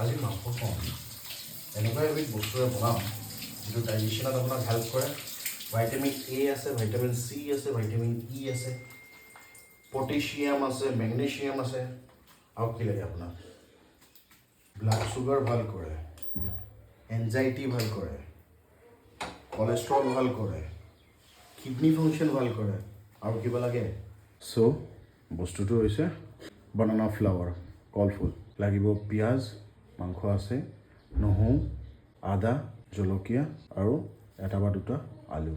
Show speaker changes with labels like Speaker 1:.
Speaker 1: আজি মাংস খাওঁ এনেকুৱা এবিধ বস্তুৰে বনাম যিটো ডাইজেশ্যনত আপোনাক হেল্প কৰে। ভাইটামিন এ আছে, ভাইটামিন চি আছে, ভাইটামিন ই আছে, পটেছিয়াম আছে, মেগনেছিয়াম আছে, আৰু কি লাগে আপোনাক? ব্লাড চুগাৰ ভাল কৰে, এনজাইটি ভাল কৰে, কলেষ্ট্ৰল ভাল কৰে, কিডনি ফাংচন ভাল কৰে, আৰু কিবা লাগে? চ' বস্তুটো হৈছে বানানা ফ্লাৱাৰ, কলফুল লাগিব, পিঁয়াজ, মাংস আছে, নহৰু, আদা, জলকীয়া আৰু এটা বা দুটা আলু।